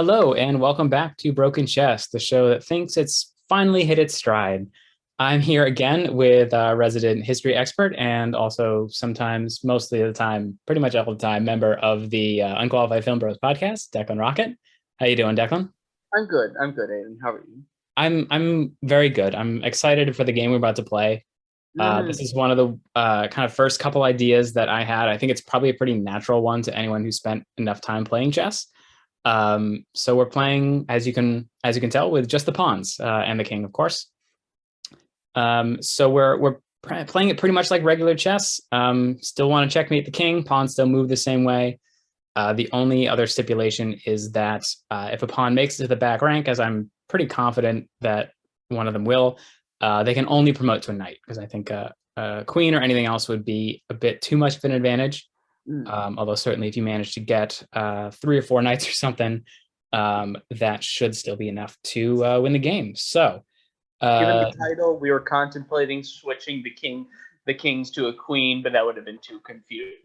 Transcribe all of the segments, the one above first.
Hello, and welcome back to Broken Chess, the show that thinks it's finally hit its stride. I'm here again with a resident history expert and also sometimes, mostly of the time, pretty much all the time, member of the Unqualified Film Bros podcast, Declan Rocket. How you doing, Declan? I'm good. I'm good, Aiden. How are you? I'm very good. I'm excited for the game we're about to play. This Mm, is one of the kind of first couple ideas that I had. I think it's probably a pretty natural one to anyone who spent enough time playing chess. So we're playing, as you can tell, with just the pawns and the king, of course. So we're playing it pretty much like regular chess. Still want to checkmate the king. Pawns still move the same way. The only other stipulation is that if a pawn makes it to the back rank, as I'm pretty confident that one of them will, they can only promote to a knight, because I think a queen or anything else would be a bit too much of an advantage. mm. Although certainly if you manage to get 3 or 4 knights or something, that should still be enough to win the game. So Given the uh, title, we were contemplating switching the kings to a queen, but that would have been too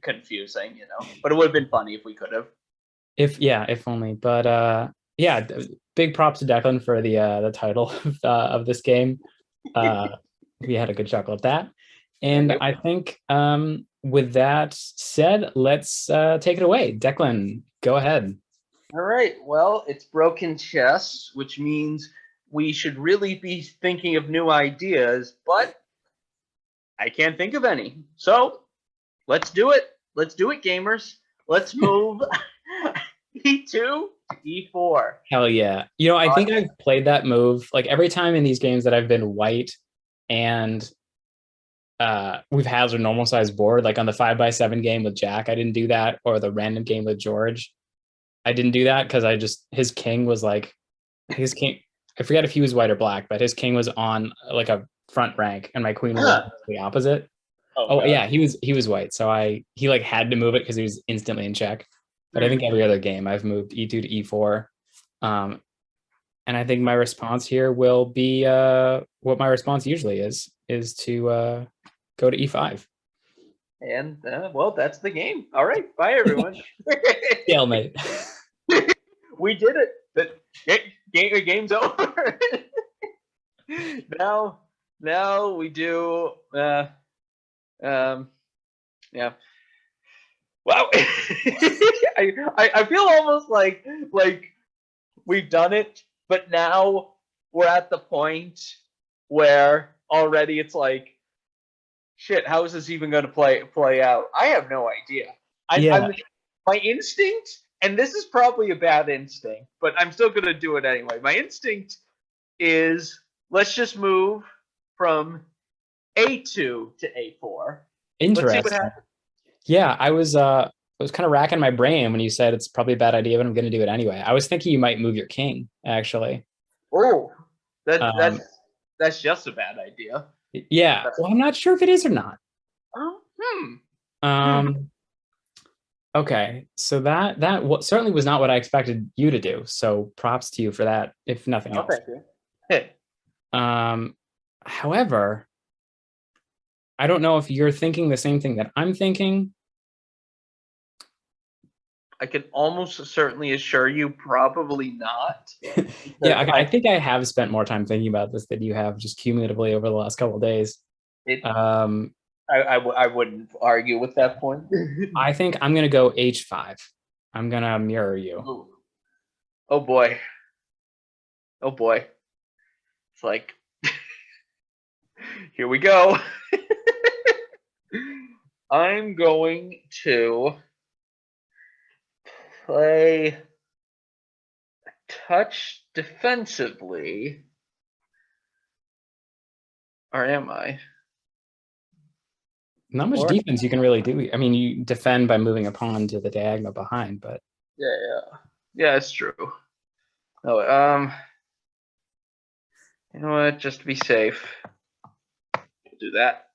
confusing, you know. But it would have been funny if we could have. if only. But yeah, big props to Declan for the title of this game. Uh, we had a good chuckle at that. Yeah, And yep. I think with that said, let's take it away. Declan, go ahead. All right. Well, it's broken chess, which means we should really be thinking of new ideas, but I can't think of any. So let's do it. Let's do it, gamers. Let's move E2 to E4. Hell yeah. I think I've played that move like every time in these games that I've been white and we've had a normal size board, like on the 5x7 game with Jack, I didn't do that, or the random game with George. I didn't do that because his king was like his king. I forget if he was white or black, but his king was on like a front rank and my queen was the opposite. Oh Oh god. yeah, he was white, so he like had to move it because he was instantly in check. But I think Hmm. every other game I've moved e2 to e4. Um, and I think my response here will be what my response usually is to go to e5. And well, that's the game. All right, bye everyone. Stalemate. We did it. The game's over. now, now we do. Um, yeah. Wow. I feel almost like we've done it, but now we're at the point where already it's like, shit, how is this even going to play out? I have no idea. Yeah, I'm my instinct, and this is probably a bad instinct, but I'm still going to do it anyway. My instinct is let's just move from A2 to A4. Let's see what interesting. happens. Yeah, I was kind of racking my brain when you said it's probably a bad idea, but I'm going to do it anyway. I was thinking you might move your king, actually. Oh, that that's Um, that's just a bad idea. yeah, well, I'm not sure if it is or not. Oh, hmm. Um, okay, so certainly was not what I expected you to do. So props to you for that, if nothing Oh, else. thank you. Hey, Um, however, I don't know if you're thinking the same thing that I'm thinking. I can almost certainly assure you, probably not, Yeah, because I think I have spent more time thinking about this than you have just cumulatively over the last couple of days. it. Um, I wouldn't argue with that point. I think I'm gonna go h5. I'm gonna mirror you. Ooh. Oh boy. Oh boy. It's like, here we go. I'm going to play a touch defensively. Or am I? Not much Or defense you can really do. I mean, you defend by moving a pawn to the diagonal behind, but yeah. Yeah, it's true. Oh, you know what? Just to be safe, we'll do that.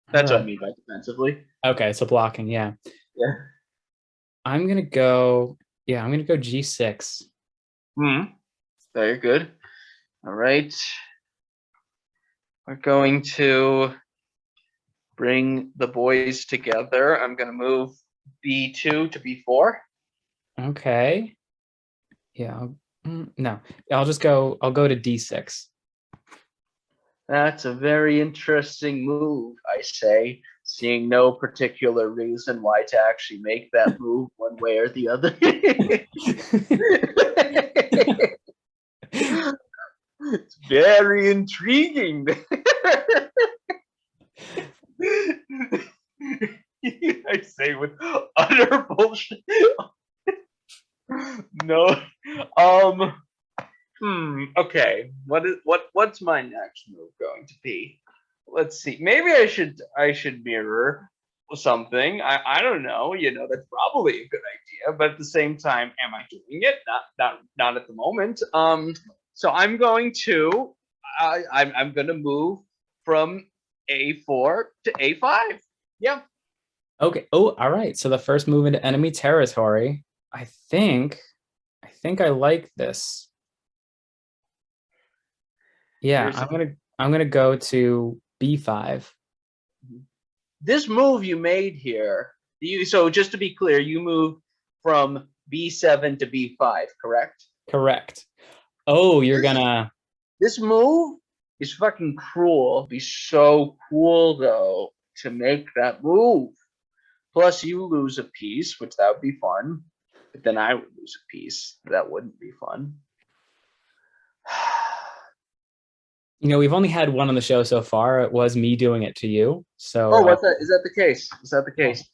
all That's what I right. mean by defensively. Okay, so blocking, yeah. Yeah. I'm gonna go, yeah, I'm gonna go g6. Hmm. Very good. All right. We're going to bring the boys together. I'm going to move B2 to B4. Okay. Yeah. No, I'll just go. I'll go to D6. That's a very interesting move, I say, seeing no particular reason why to actually make that move one way or the other. It's very intriguing. I say with utter bullshit. No. Okay. What's my next move going to be? Let's see. Maybe I should mirror something. I don't know. That's probably a good idea. But at the same time, am I doing it? Not at the moment. So I'm going to I'm gonna move from A4 to A5. Yeah. Okay. Oh, all right. So the first move into enemy territory. I think I like this. Yeah, Here's I'm gonna go to B5. this move you made here. So just to be clear, you move from B7 to B5, correct? Correct. Oh, you're gonna. This move is fucking cruel. It'd be so cool though to make that move. Plus, you lose a piece, which that would be fun. But then I would lose a piece. That wouldn't be fun. We've only had one on the show so far. It was me doing it to you. So Oh, what's that? Is that the case? Is that the yeah. case?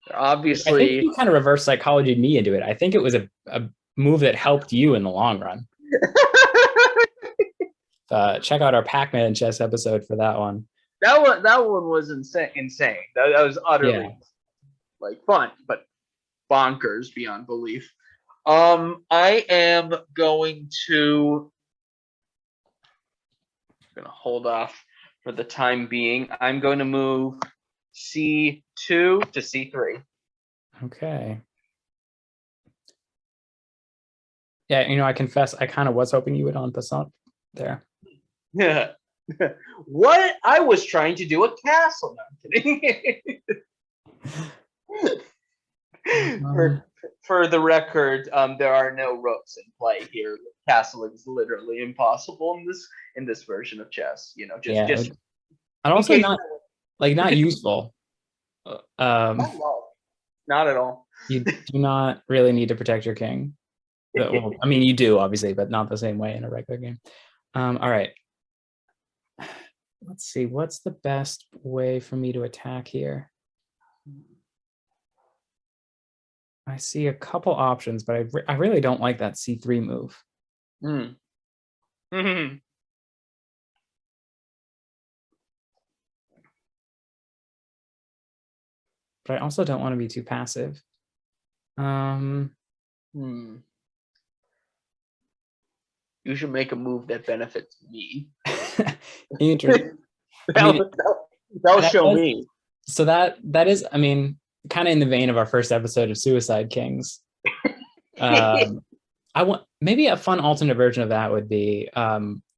I think Obviously. you kind of reverse psychology me into it. I think it was a move that helped you in the long run. Check out our Pac-Man chess episode for that one. That one was insane. That was utterly Yeah. like fun, but bonkers beyond belief. I am going to gonna hold off for the time being. I'm going to move C2 to C3. Okay. Yeah, I confess I kind of was hoping you would on Passant there. Yeah. What I was trying to do a castle. No, I'm kidding. For the record, there are no rooks in play here. Castling is literally impossible in this version of chess. Just and also case, not useful. not at all. Not at all. You do not really need to protect your king. Well, I mean, you do obviously, but not the same way in a regular game. All right. Let's see. What's the best way for me to attack here? I see a couple options, but I really don't like that C3 move. But I also don't want to be too passive. You should make a move that benefits me. Interesting. That'll show me. So that is, I mean, kind of in the vein of our first episode of Suicide Kings. I want maybe a fun alternate version of that would be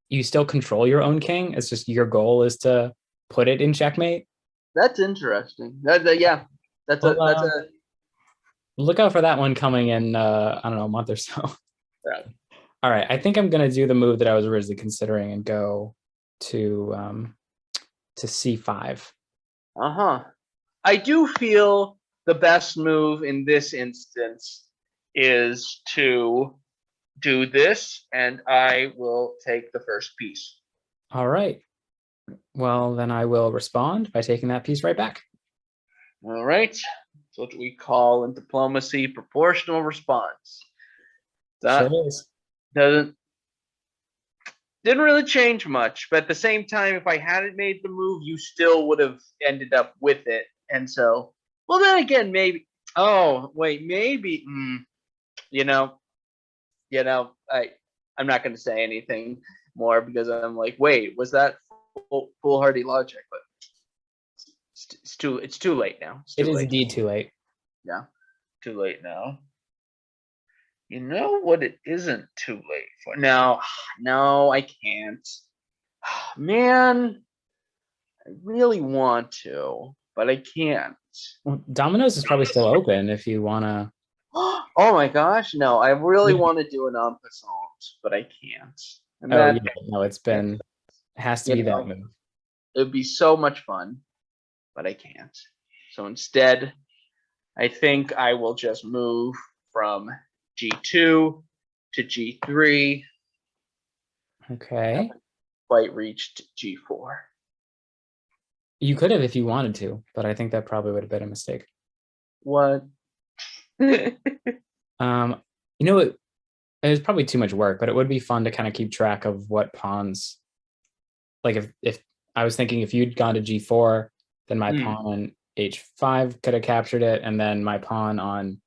you still control your own king. It's just your goal is to put it in checkmate. That's interesting. Yeah, that's a look out for that one coming in. I don't know, a month or so. Yeah. All right, I think I'm gonna do the move that I was originally considering and go to C5. I do feel the best move in this instance is to do this, and I will take the first piece. All right. Well, then I will respond by taking that piece right back. All right. That's what we call in diplomacy proportional response. That sure is. Didn't really change much, but at the same time, if I hadn't made the move, you still would have ended up with it. And so, well, then again, maybe. Oh, wait, maybe. I'm not going to say anything more because I'm like, wait, was that foolhardy logic? But it's too late now. It is indeed too late. Yeah, too late now. You know what? It isn't too late for now. No, I can't. Man, I really want to, but I can't. Well, Domino's is probably still open if you want to. Oh my gosh, no! I really want to do an en passant, but I can't. And Oh yeah, that, no, it has to you be that know, move. it would be so much fun, but I can't. So instead, I think I will just move from G2 to G3. Okay. Quite reached G4. You could have if you wanted to, but I think that probably would have been a mistake. What? Um, it was probably too much work, but it would be fun to kind of keep track of what pawns. Like if I was thinking if you'd gone to G4, then my pawn on H5 could have captured it, and then my pawn on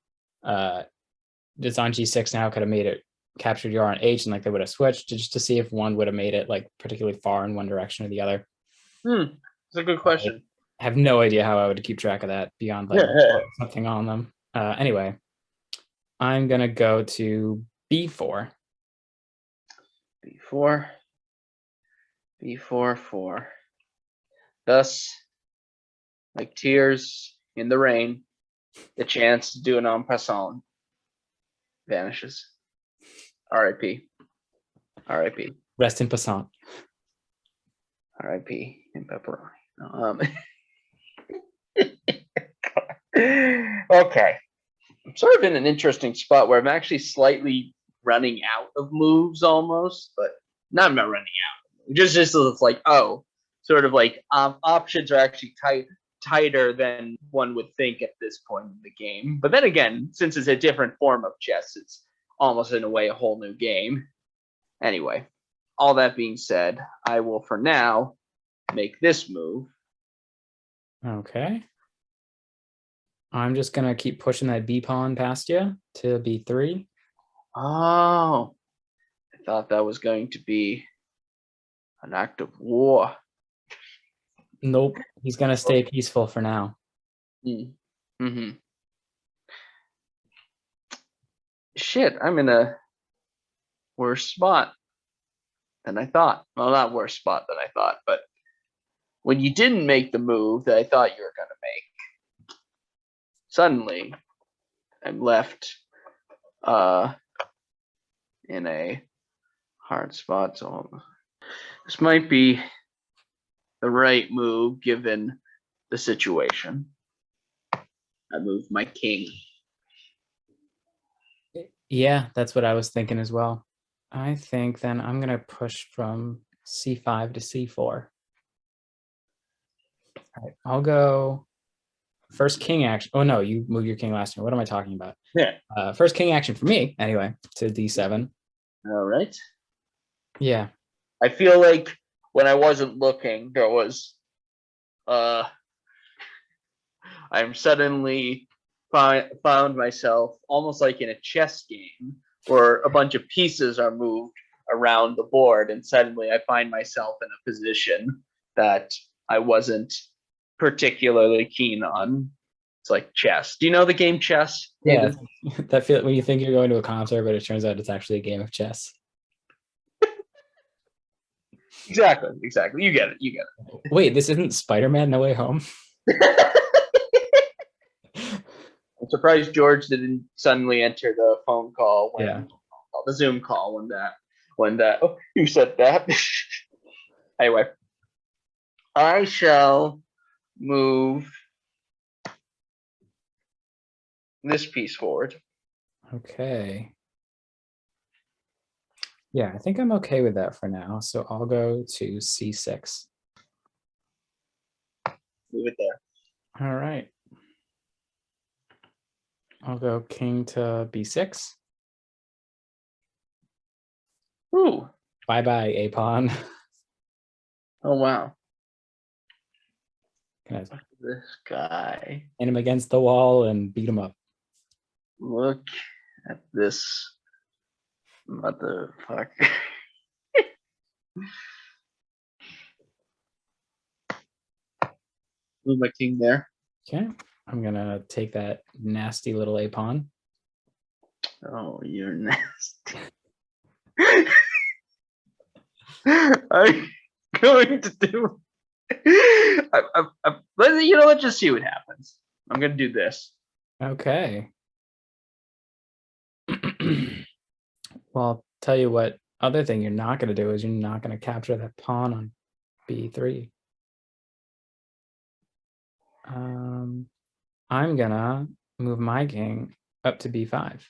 it's on G6 now could have made it captured your on H, and like they would have switched just to see if one would have made it like particularly far in one direction or the other. It's a good question. I have no idea how I would keep track of that beyond like something on them. Anyway, I'm gonna go to B4. B4, B4, 4. Thus, like tears in the rain, the chance to do an en passant vanishes. R.I.P. R.I.P. Rest in passant. R.I.P. in pepperoni. Okay. I'm sort of in an interesting spot where I'm actually slightly running out of moves almost, but I'm not running out. Just it's like, oh, sort of like options are actually tighter than one would think at this point in the game. But then again, since it's a different form of chess, it's almost in a way a whole new game. Anyway, all that being said, I will for now make this move. Okay. I'm just gonna keep pushing that B pawn past you to B3. Oh, I thought that was going to be an act of war. Nope. He's gonna stay peaceful for now. Mm-hmm. Shit, I'm in a worse spot than I thought. Well, not worse spot than I thought, but when you didn't make the move that I thought you were going to make, suddenly I'm left in a hard spot. So this might be the right move given the situation. I moved my king. Yeah, that's what I was thinking as well. I think then I'm gonna push from C5 to C4. All right, I'll go first king action. Oh no, you move your king last turn. What am I talking about? Yeah. First king action for me, anyway, to D7. All right. Yeah. I feel like when I wasn't looking, there was I'm suddenly found myself almost like in a chess game where a bunch of pieces are moved around the board, and suddenly I find myself in a position that I wasn't particularly keen on. It's like chess. Do you know the game chess? Yeah, that feel when you think you're going to a concert, but it turns out it's actually a game of chess. Exactly. You get it. Wait, this isn't Spider-Man No Way Home? I'm surprised George didn't suddenly enter the phone call the Zoom call when that oh, you said that. Anyway, I shall move this piece forward. Okay. Yeah, I think I'm okay with that for now. So I'll go to C6. Move it there. All right. I'll go king to B6. Ooh. Bye-bye, A pawn. Oh wow. Can I This guy. hit him against the wall and beat him up? Look at this motherfucker. Move my king there. Okay. I'm gonna take that nasty little A pawn. Oh, you're nasty. I'm going to do. You know what? Just see what happens. I'm going to do this. Okay. Well, I'll tell you what other thing you're not going to do is you're not going to capture that pawn on b3. I'm gonna move my king up to b5.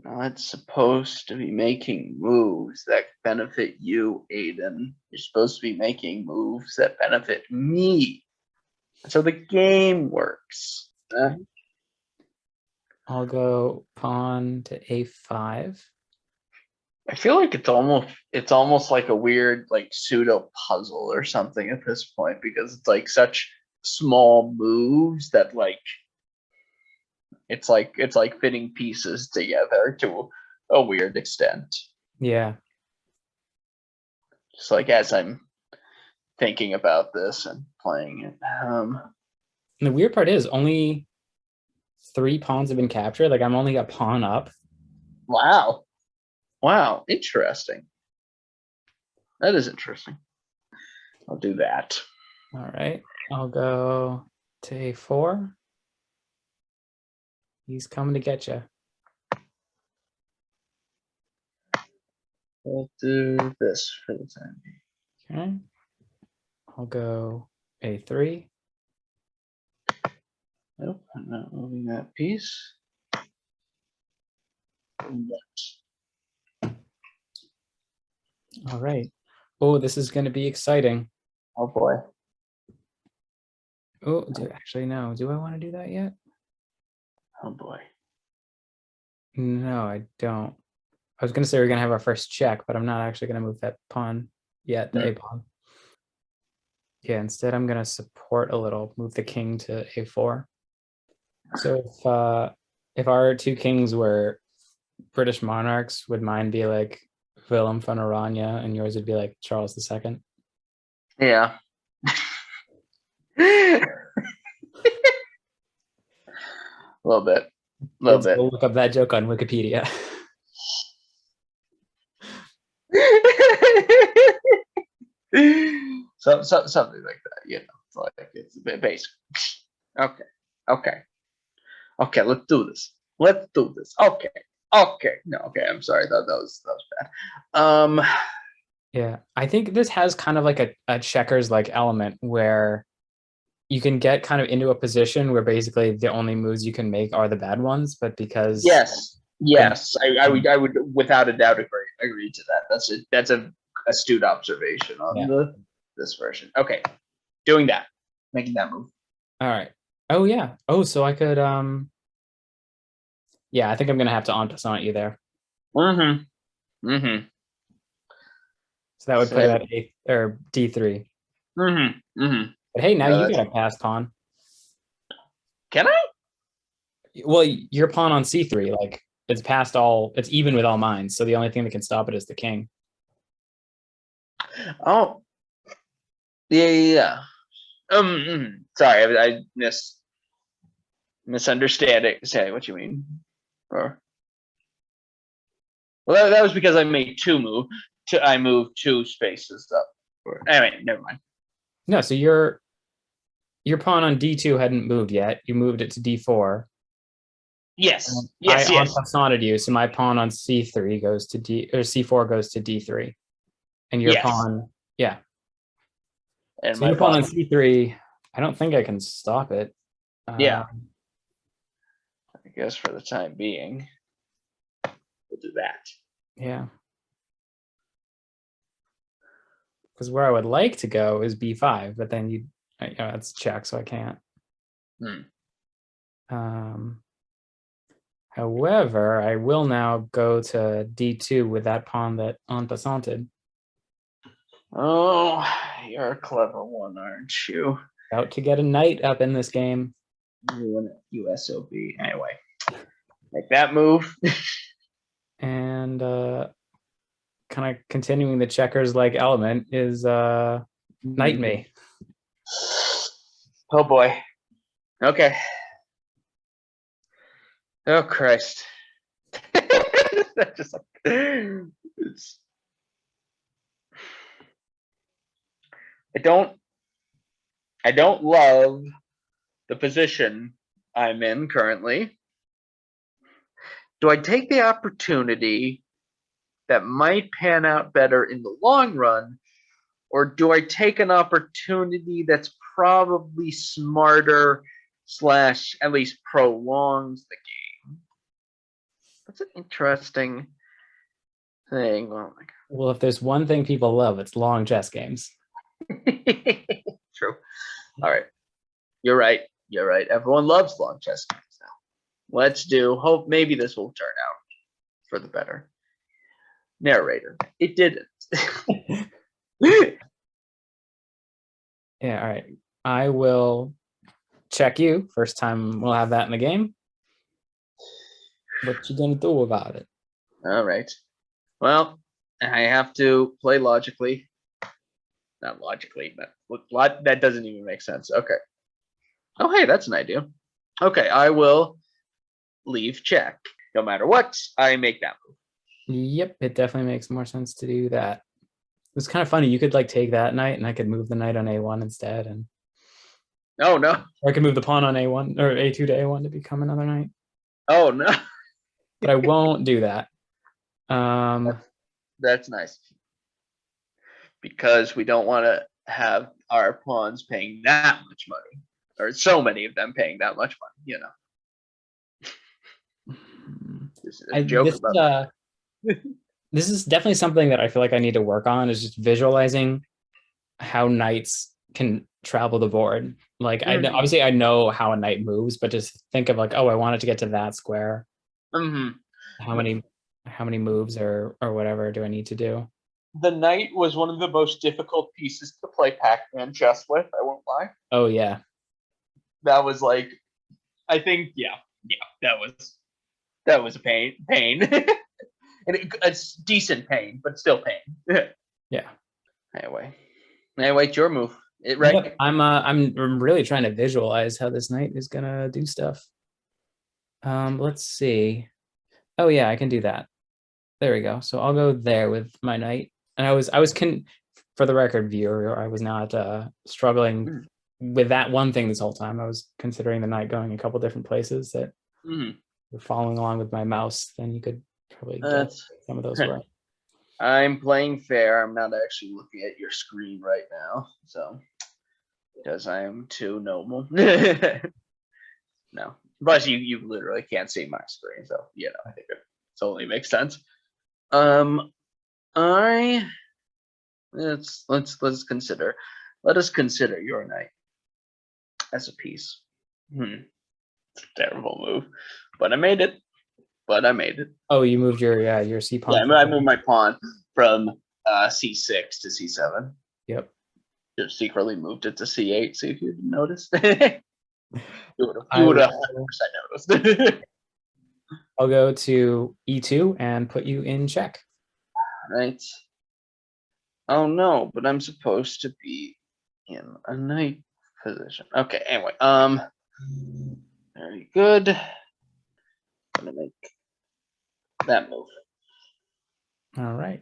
Not supposed to be making moves that benefit you, Aiden. You're supposed to be making moves that benefit me. That's how the game works. Okay. I'll go pawn to a5. I feel like it's almost like a weird like pseudo puzzle or something at this point, because it's like such small moves that like it's like fitting pieces together to a weird extent. Yeah. Just like as I'm thinking about this and playing it. And the weird part is only 3 pawns have been captured. Like I'm only a pawn up. Wow, interesting. That is interesting. I'll do that. All right. I'll go to a4. He's coming to get you. I'll do this for the time being. Okay. I'll go a3. Nope, I'm not moving that piece. All right. Oh, this is going to be exciting. Oh boy. Oh, actually, no. Do I want to do that yet? Oh boy. No, I don't. I was going to say we're going to have our first check, but I'm not actually going to move that pawn yet, the a pawn. Yeah, instead I'm going to support a little, move the king to a4. So if our 2 kings were British monarchs, would mine be like Willem van Oranje and yours would be like Charles II? Yeah. A little bit. Let's go look up that joke on Wikipedia. Something like that, you know. It's like it's a bit basic. Okay. Let's do this. Okay. No, okay. I'm sorry. That was bad. Yeah, I think this has kind of like a checkers like element where you can get kind of into a position where basically the only moves you can make are the bad ones, but because yes, I would without a doubt agree to that. That's a astute observation on this version. Okay, doing that, making that move. All right. Oh yeah. Oh, so I could yeah, I think I'm gonna have to en passant you there. So that would put it at A or D3. But hey, now you got a pass pawn. Can I? Well, your pawn on C3, like it's past all, it's even with all mines. So the only thing that can stop it is the king. Oh, yeah. Sorry, I misunderstanding. Say what you mean. Or well, that was because I made I moved 2 spaces up. Anyway, never mind. No, so your pawn on D2 hadn't moved yet. You moved it to D4. Yes. I en passanted you, so my pawn on C3 goes to D, or C4 goes to D3, and your pawn, yeah. And so your pawn on C3, I don't think I can stop it. Yeah. I guess for the time being, we'll do that. Yeah. Because where I would like to go is B5, but then you know, that's check, so I can't. However, I will now go to D2 with that pawn that en passanted. Oh, you're a clever one, aren't you? About to get a knight up in this game. USOB. Anyway, make that move. And kind of continuing the checkers like element is knight me. Oh boy. Okay. Oh Christ. Just like it's. I don't love the position I'm in currently. do I take the opportunity that might pan out better in the long run, or do I take an opportunity that's probably smarter / at least prolongs the game? That's an interesting thing. Oh my Well, if there's one thing people love, it's long chess games. god. True. All right. You're right. You're right. Everyone loves long chess games now. Let's do. Hope maybe this will turn out for the better. Narrator. It didn't. Yeah, all right. I will check you. First time we'll have that in the game. What you gonna do about it? All right. Well, I have to play logically. Not logically, but that doesn't even make sense. Okay. Oh, hey, that's an idea. Okay, I will leave check. No matter what, I make that move. Yep, it definitely makes more sense to do that. It was kind of funny. You could like take that knight, and I could move the knight on A1 instead, and Oh no. or I could move the pawn on A1 or A2 to A1 to become another knight. Oh no. But I won't do that. That's nice. Because we don't want to have our pawns paying that much money, or so many of them paying that much money. You know. This is a joke about this is definitely something that I feel like I need to work on, is just visualizing how knights can travel the board. Like obviously I know how a knight moves, but just think of like, oh, I want it to get to that square. How many moves or whatever do I need to do? The knight was one of the most difficult pieces to play Pac-Man chess with. I won't lie. Oh yeah, that was like, I think, yeah, that was a pain, and it's decent pain, but still pain. Yeah. Anyway, it's your move. Right. Yep. I'm really trying to visualize how this knight is gonna do stuff. Let's see. Oh yeah, I can do that. There we go. So I'll go there with my knight. And I was for the record, viewer, I was not struggling with that one thing this whole time. I was considering the knight going a couple different places that were following along with my mouse. Then you could probably get some of those were. I'm playing fair. I'm not actually looking at your screen right now, so because I am too noble. No, but you literally can't see my screen, so you know, I think it totally makes sense. Let's consider. Let us consider your knight as a piece. It's a terrible move, but I made it. Oh, you moved your C pawn. Yeah, I moved my pawn from C6 to C7. Yep. Just secretly moved it to C8. See if you noticed. You would have 100% noticed. I'll go to E2 and put you in check. Right. Oh no, but I'm supposed to be in a knight position. Okay, anyway, very good. I'm gonna make that move. All right.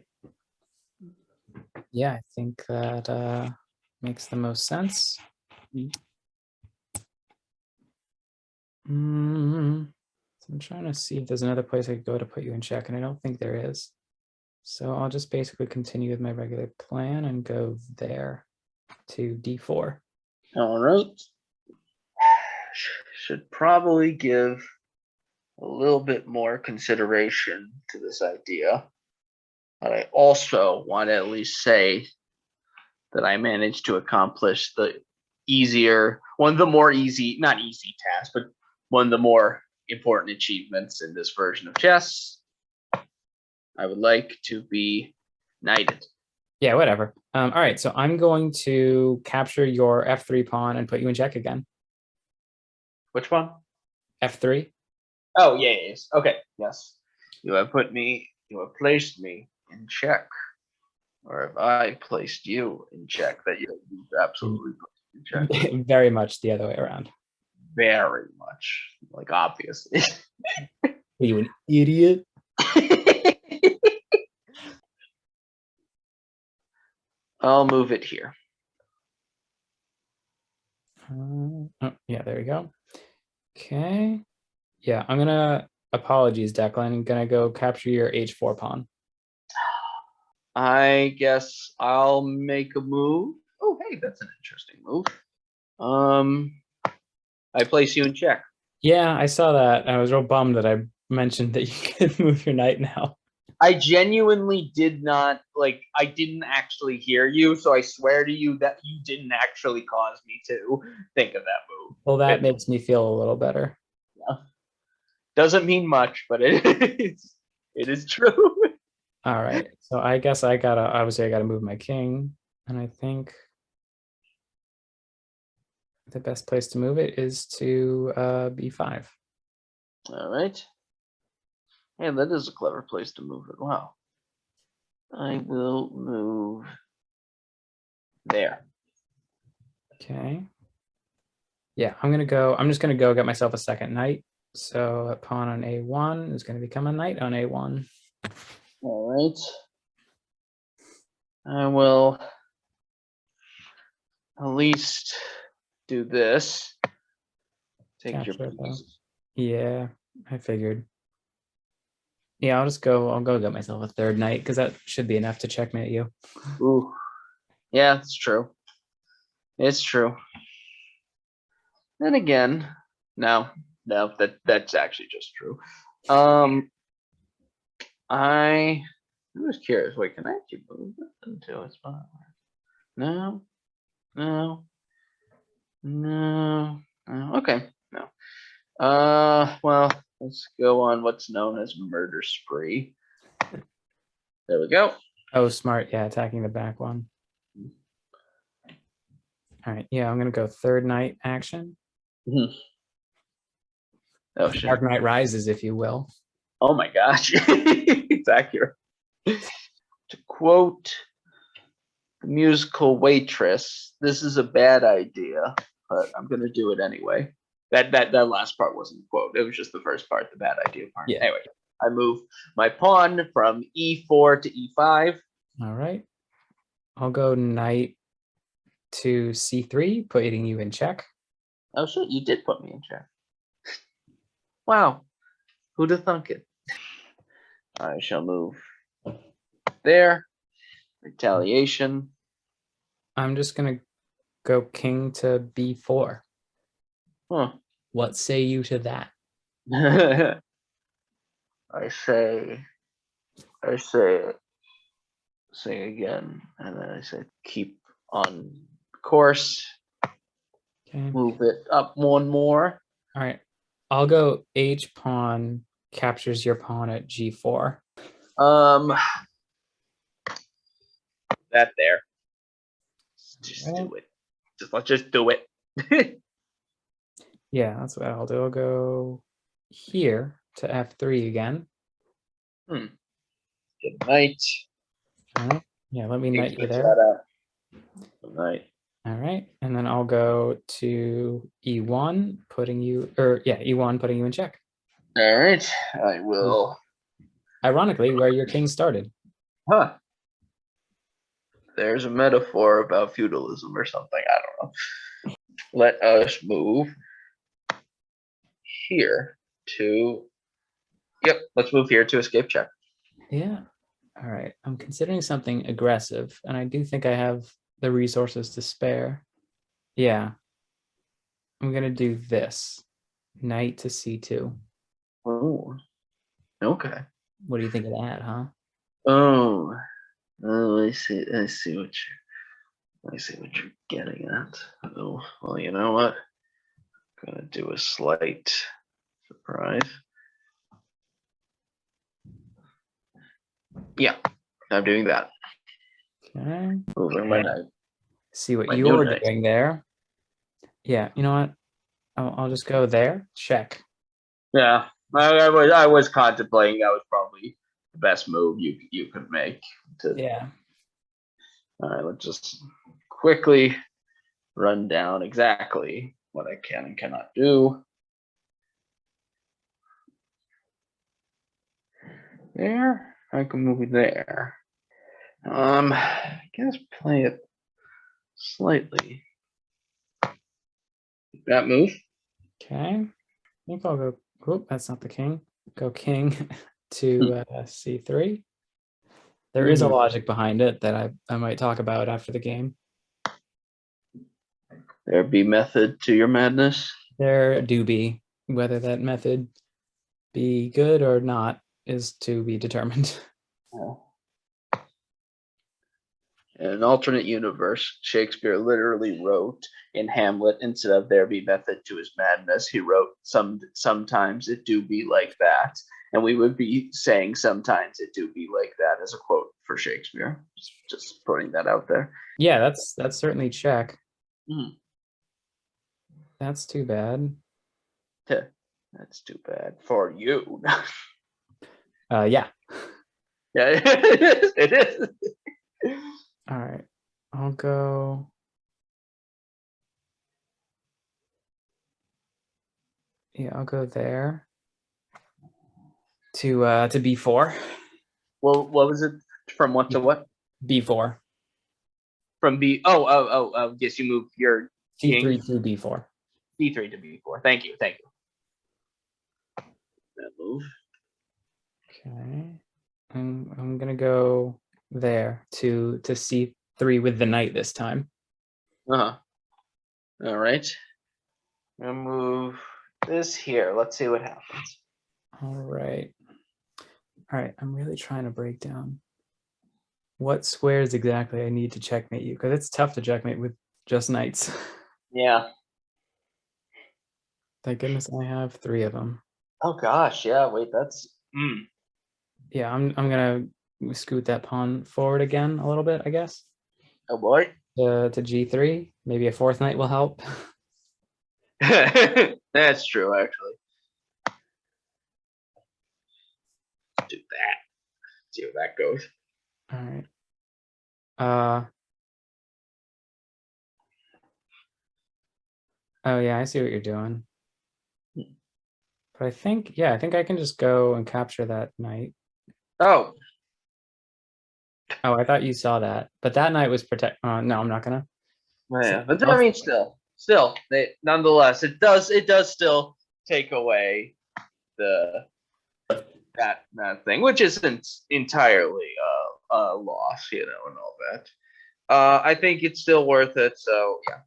Yeah, I think that makes the most sense. So I'm trying to see if there's another place I could go to put you in check, and I don't think there is. So I'll just basically continue with my regular plan and go there to D4. All right. Should probably give a little bit more consideration to this idea. But I also want to at least say that I managed to accomplish the one of the more not easy tasks, but one of the more important achievements in this version of chess. I would like to be knighted. Yeah, whatever. All right, so I'm going to capture your F3 pawn and put you in check again. Which one? F3. Oh, yes. Okay, yes. You have placed me in check. Or have I placed you in check that you've absolutely put in check? Very much the other way around. Very much. Like, obviously. Are you an idiot? I'll move it here. Oh, yeah, there we go. Okay. Yeah, I'm gonna apologies, Declan. I'm gonna go capture your H4 pawn. I guess I'll make a move. Oh, hey, that's an interesting move. I place you in check. Yeah, I saw that. I was real bummed that I mentioned that you could move your knight now. I genuinely did not, like, I didn't actually hear you, so I swear to you that you didn't actually cause me to think of that move. Well, that makes me feel a little better. Yeah. Doesn't mean much, but it is true. All right. So I guess I gotta move my king. And I think the best place to move it is to b5. All right. Yeah, that is a clever place to move it. Wow. I will move there. Okay. Yeah, I'm just gonna go get myself a second knight. So a pawn on a1 is gonna become a knight on a1. All right. I will at least do this. Take your piece. Yeah, I figured. Yeah, I'll go get myself a third knight because that should be enough to checkmate you. Ooh. Yeah, it's true. It's true. Then again, no, that's actually just true. I was curious. Wait, can I actually move it until it's fine? No, no, no. Okay, no. Well, let's go on what's known as murder spree. There we go. Oh, smart. Yeah, attacking the back one. All right. Yeah, I'm gonna go third knight action. Oh shit. Dark Knight Rises, if you will. Oh my gosh, it's accurate. To quote the musical Waitress, this is a bad idea, but I'm gonna do it anyway. That last part wasn't a quote. It was just the first part, the bad idea part. Yeah. Anyway, I move my pawn from e4 to e5. All right. I'll go knight to c3, putting you in check. Oh shit, you did put me in check. Wow, who'd have thunk it? I shall move there. Retaliation. I'm just gonna go king to b4. Huh. What say you to that? I say again, and then I say keep on course. Okay. Move it up one more. All right. I'll go h pawn captures your pawn at g4. That there. Just do it. Let's just do it. Yeah, that's what I'll do. I'll go here to f3 again. Good night. All right. Yeah, let me knight you there. Good night. All right, and then I'll go to e1, putting you, e1, putting you in check. All right, I will. Ironically, where your king started. Huh. There's a metaphor about feudalism or something. I don't know. Let us move here to. Yep, let's move here to escape check. Yeah. All right. I'm considering something aggressive, and I do think I have the resources to spare. Yeah. I'm going to do this. Knight to c2. Oh, okay. What do you think of that, huh? Oh, I see what you're getting at. Oh, well, you know what? I'm gonna do a slight surprise. Yeah, I'm doing that. Okay. Moving my knight. See what you're doing there. Yeah, you know what? I'll just go there. Check. Yeah, I was contemplating that was probably the best move you could make. Yeah. All right, let's just quickly run down exactly what I can and cannot do. There, I can move there. I guess play it slightly. That move. Okay. I think I'll go. Oh, that's not the king. go king to c3. There is a Mhm. logic behind it that I might talk about after the game. There be method to your madness. There do be. Whether that method be good or not is to be determined. Yeah. In an alternate universe, Shakespeare literally wrote in Hamlet, instead of there be method to his madness, he wrote sometimes it do be like that. And we would be saying sometimes it do be like that as a quote for Shakespeare. Just putting that out there. Yeah, that's certainly check. Mm. That's too bad. That's too bad for you. Yeah. Yeah, it is. It is. All right. I'll go. Yeah, I'll go there to b4. Well, what was it? From what to what? b4. From B. Yes, you moved your c3 king. to b4. D3 to B4. Thank you. Thank you. That move. Okay. I'm gonna go there to c3 with the knight this time. Uh-huh. All right. I'm gonna move this here. Let's see what happens. All right. All right. I'm really trying to break down what squares exactly I need to checkmate you, because it's tough to checkmate with just knights. Yeah. Thank goodness I have 3 of them. Oh gosh. Yeah. Wait. That's. Yeah, I'm gonna scoot that pawn forward again a little bit, I guess. Oh boy. To g3. Maybe a 4th knight will help. That's true, actually. Do that. See where that goes. All right. Oh yeah, I see what you're doing. But I think I can just go and capture that knight. Oh. Oh, I thought you saw that. But that knight was protect. No, I'm not gonna. Yeah. But I mean, still, nonetheless, it does still take away the that thing, which isn't entirely a loss, and all that. I think it's still worth it. So yeah.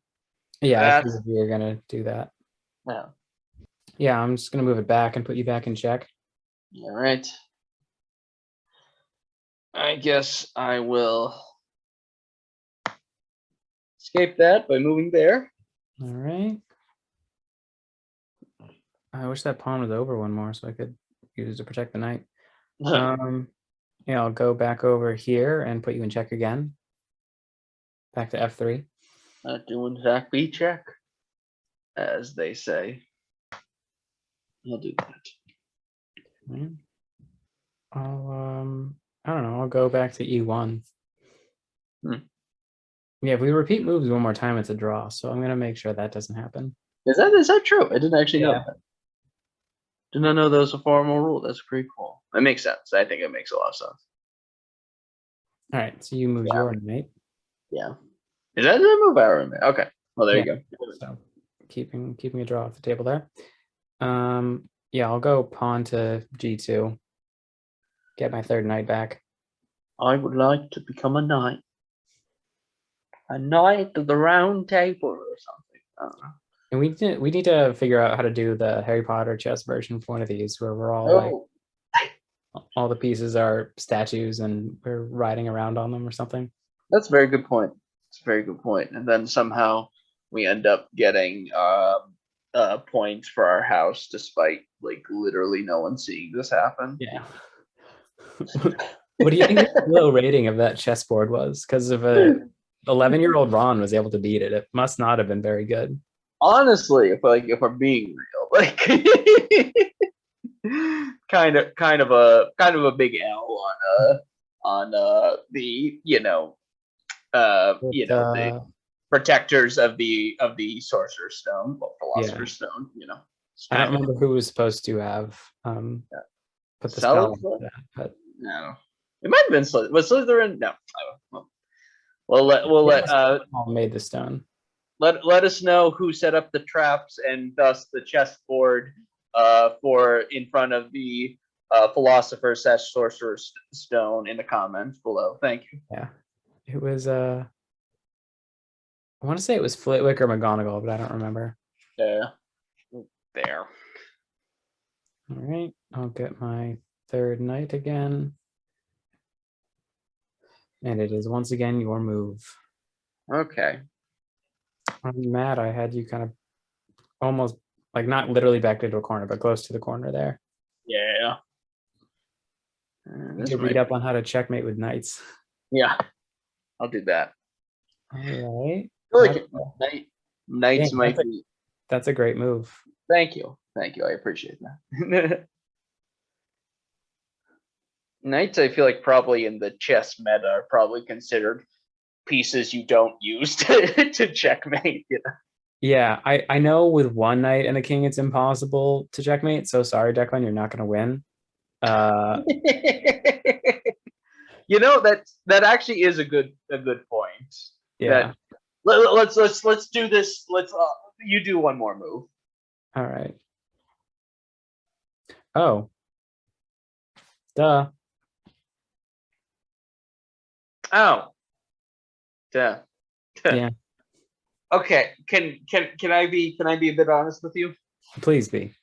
Yeah, I That's figured you were gonna do that. yeah. Yeah, I'm just gonna move it back and put you back in check. All right. I guess I will escape that by moving there. All right. I wish that pawn was over one more so I could use it to protect the knight. Yeah, I'll go back over here and put you in check again. Back to f3. Not doing Zach B check, as they say. I'll do that. Right. I don't know, I'll go back to e1. Yeah, if we repeat moves one more time, it's a draw. So I'm gonna make sure that doesn't happen. Is that true? I didn't actually know Yeah. that. Did not know that was a formal rule. That's pretty cool. It makes sense. I think it makes a lot of sense. All right, so you move your knight. Yeah. Is that the move I remember? Okay. Well, there you go. So keeping a draw off the table there. Yeah, I'll go pawn to g2. Get my 3rd knight back. I would like to become a knight. A knight of the round table or something. I don't know. And we need to figure out how to do the Harry Potter chess version for one of these, where we're all like, all the pieces are statues and we're riding around on them or something. That's a very good point. It's a very good point. And then somehow we end up getting points for our house, despite like literally no one seeing this happen. Yeah. What do you think the low rating of that chessboard was? Because of a 11-year-old Ron was able to beat it. It must not have been very good. Honestly, if we're being real, like kind of a big L on the the protectors of the Sorcerer's Stone, Philosopher's Stone. I don't remember who was supposed to have put the spell on that, but no, it might have been Slytherin. Was Slytherin? No. We'll let made the stone. Let us know who set up the traps and thus the chessboard for in front of the philosopher / sorcerer's stone in the comments below. Thank you. Yeah, it was. I want to say it was Flitwick or McGonagall, but I don't remember. Yeah, there. All right, I'll get my third knight again, and it is once again your move. Okay. I'm mad I had you kind of almost like not literally backed into a corner, but close to the corner there. Yeah. You read up on how to checkmate with knights. Yeah, I'll do that. All right. Like knights might be. That's a great move. Thank you. I appreciate that. Knights, I feel like probably in the chess meta are probably considered pieces you don't use to checkmate. You know? Yeah, I know with one knight and a king, it's impossible to checkmate. So sorry, Declan, you're not going to win. You know, that actually is a good point. Yeah. Let's do this. You do one more move. All right. Oh. Duh. Oh. Duh. Yeah. Okay. Can I be a bit honest with you? Please be.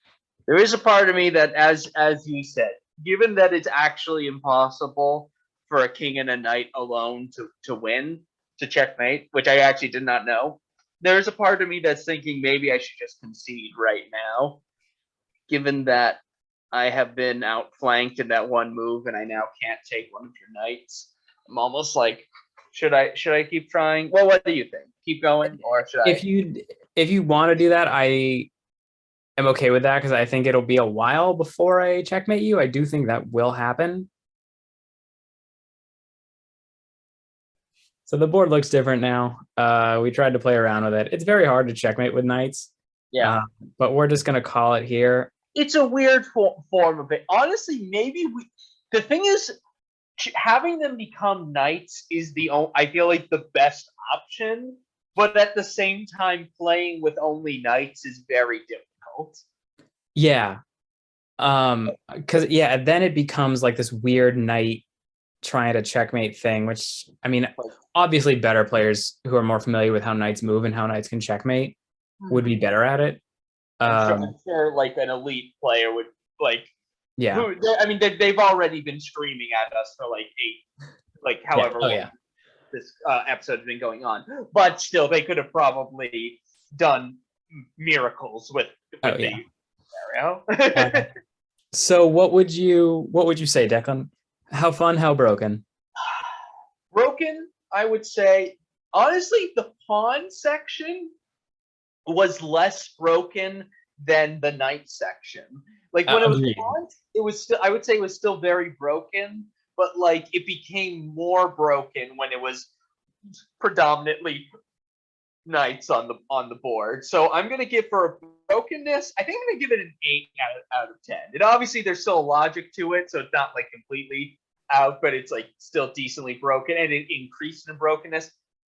There is a part of me that, as you said, given that it's actually impossible for a king and a knight alone to win, to checkmate, which I actually did not know, there's a part of me that's thinking maybe I should just concede right now, given that I have been outflanked in that one move and I now can't take one of your knights. I'm almost like, should I keep trying? Well, what do you think? Keep going, or should I? If you want to do that, I am okay with that because I think it'll be a while before I checkmate you. I do think that will happen. So the board looks different now. We tried to play around with it. It's very hard to checkmate with knights. Yeah. But we're just going to call it here. It's a weird form of it. Honestly, maybe the thing is, having them become knights is I feel like the best option, but at the same time, playing with only knights is very difficult. Yeah. Because then it becomes like this weird knight trying to checkmate thing, which I mean, obviously better players who are more familiar with how knights move and how knights can checkmate would be better at it. I'm sure like an elite player would like. Yeah. I mean, they've already been screaming at us for however long this episode has been going on, but still, they could have probably done miracles with the scenario. So what would you say, Declan? How fun, how broken? Broken, I would say. Honestly, the pawn section was less broken than the knight section. Like when it was pawns, it was still, I would say it was still very broken, but like it became more broken when it was predominantly knights on the board. So I'm gonna give for brokenness, I think I'm gonna give it an 8 out of 10. And obviously there's still a logic to it, so it's not like completely out, but it's like still decently broken, and it increased in brokenness.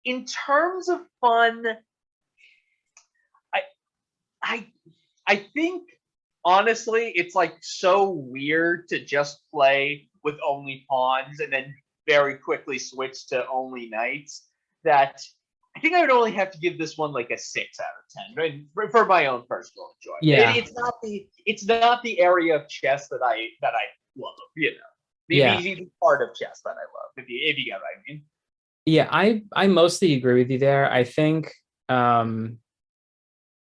In terms of fun, I think honestly it's like so weird to just play with only pawns and then very quickly switch to only knights that I think I would only have to give this one like a 6 out of 10, right? For my own personal enjoyment. Yeah, it's not the area of chess that I love, you know. The part of chess that I love, if you get what I mean. Yeah, I mostly agree with you there. I think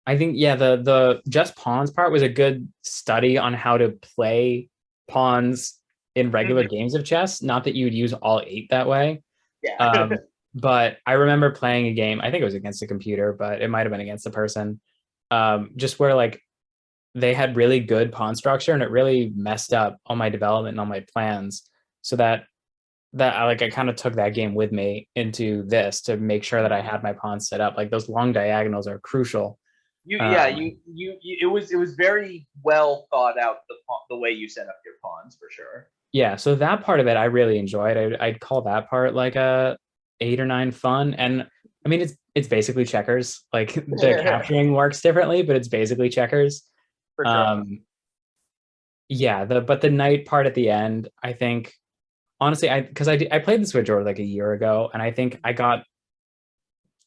the just pawns part was a good study on how to play pawns in regular games of chess. Not that you would use all 8 that way. Yeah. But I remember playing a game, I think it was against a computer, but it might have been against a person, just where like they had really good pawn structure and it really messed up all my development and all my plans. So that I kind of took that game with me into this to make sure that I had my pawns set up. Like those long diagonals are crucial. It was very well thought out, the way you set up your pawns, for sure. Yeah, so that part of it I really enjoyed. I'd call that part like a 8 or 9 fun. And I mean it's basically checkers. Like the capturing works differently, but it's basically checkers. For sure. yeah, but the knight part at the end, I think honestly, I played the Switch order like a year ago, and I think I got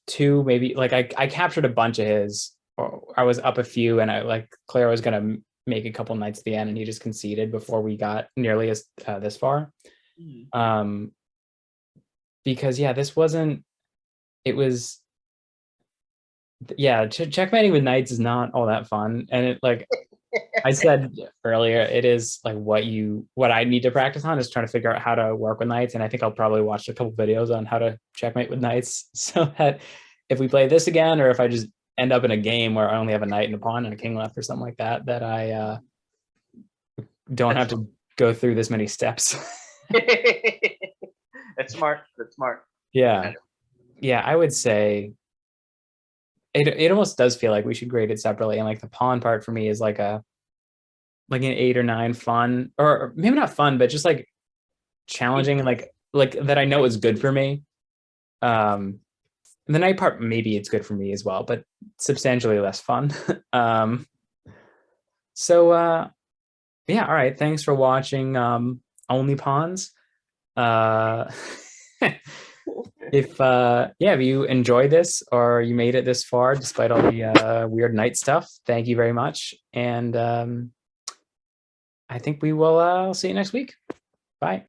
two, maybe like I captured a bunch of his, or I was up a few, and I like Claire was gonna make a couple knights at the end, and he just conceded before we got nearly as this far. Mhm. Um, because yeah, this wasn't. It was yeah, checkmating with knights is not all that fun, and it like I said earlier, it is like what I need to practice on is trying to figure out how to work with knights, and I think I'll probably watch a couple videos on how to checkmate with knights, so that if we play this again, or if I just end up in a game where I only have a knight and a pawn and a king left or something like that, that I don't That's have smart. to go through this many steps. That's smart. That's smart. Yeah, yeah, I would say it almost does feel like we should grade it separately, and like the pawn part for me is like an 8 or 9 fun, or maybe not fun, but just like challenging, and like that I know is good for me. Um, the night part, maybe it's good for me as well, but substantially less fun. um, so yeah, all right. Thanks for watching OnlyPawns. Uh, if you enjoyed this or you made it this far despite all the weird night stuff, thank you very much. And I think we will see you next week. Bye.